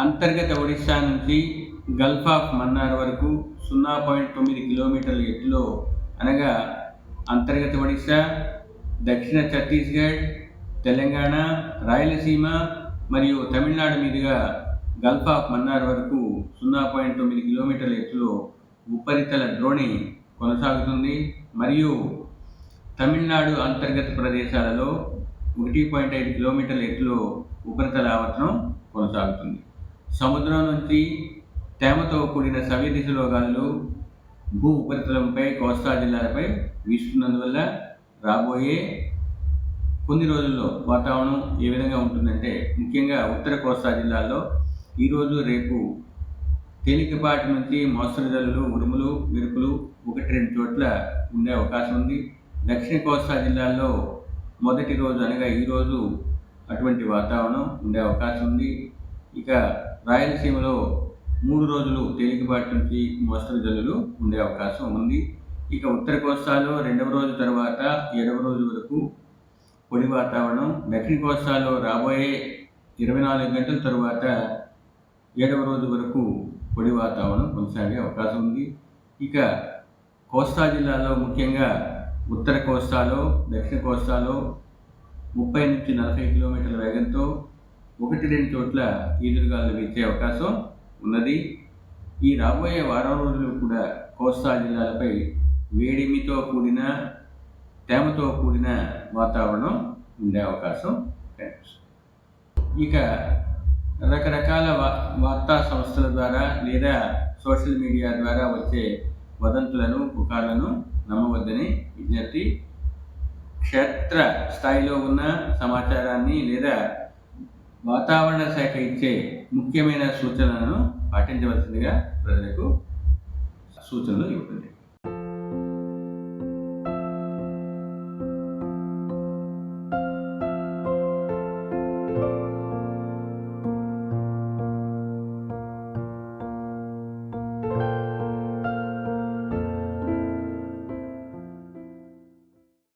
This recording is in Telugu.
అంతర్గత ఒడిశా నుంచి గల్ఫ్ ఆఫ్ మన్నార్ వరకు 0.9 కిలోమీటర్ల ఎత్తులో అనగా అంతర్గత ఒడిశా, దక్షిణ ఛత్తీస్గఢ్, తెలంగాణ, రాయలసీమ మరియు తమిళనాడు మీదుగా గల్ఫ్ ఆఫ్ మన్నార్ వరకు 0.9 కిలోమీటర్ల ఎత్తులో ఉపరితల ద్రోణి కొనసాగుతుంది. మరియు తమిళనాడు అంతర్గత ప్రదేశాలలో 1.5 కిలోమీటర్ల ఎత్తులో ఉపరితల ఆవర్తనం కొనసాగుతుంది. సముద్రం నుంచి తేమతో కూడిన సవ్య దిశలో గాలులు భూ ఉపరితలంపై కోస్తా జిల్లాలపై వీస్తున్నందువల్ల రాబోయే కొన్ని రోజుల్లో వాతావరణం ఏ విధంగా ఉంటుందంటే, ముఖ్యంగా ఉత్తర కోస్తా జిల్లాల్లో ఈరోజు రేపు తేలికపాటి నుంచి మోస్తరు జల్లులు, ఉరుములు, మెరుపులు 1-2 చోట్ల ఉండే అవకాశం ఉంది. దక్షిణ కోస్తా జిల్లాల్లో మొదటి రోజు అనగా ఈరోజు అటువంటి వాతావరణం ఉండే అవకాశం ఉంది. ఇక రాయలసీమలో 3 రోజులు తేలికపాటి నుంచి మోస్తరు జల్లులు ఉండే అవకాశం ఉంది. ఇక ఉత్తర కోస్తాలో 2వ రోజు తర్వాత 7వ రోజు వరకు పొడి వాతావరణం, దక్షిణ కోస్తాలో రాబోయే 24 గంటల తరువాత 7వ రోజు వరకు పొడి వాతావరణం కొనసాగే అవకాశం ఉంది. ఇక కోస్తా జిల్లాలో ముఖ్యంగా ఉత్తర కోస్తాలో, దక్షిణ కోస్తాలో 30 నుంచి 40 కిలోమీటర్ల వేగంతో 1-2 చోట్ల ఈదురుగాలు వీచే అవకాశం ఉన్నది. ఈ రాబోయే వారం రోజులు కూడా కోస్తా జిల్లాలపై వేడిమితో కూడిన, తేమతో కూడిన వాతావరణం ఉండే అవకాశం కనిపిస్తుంది. ఇక రకరకాల వార్తా సంస్థల ద్వారా లేదా సోషల్ మీడియా ద్వారా వచ్చే వదంతులను, పుకార్లను నమ్మవద్దని విజ్ఞప్తి. క్షేత్ర స్థాయిలో ఉన్న సమాచారాన్ని లేదా వాతావరణ శాఖ ఇచ్చే ముఖ్యమైన సూచనలను పాటించవలసిందిగా ప్రజలకు సూచనలు ఇవ్వండి.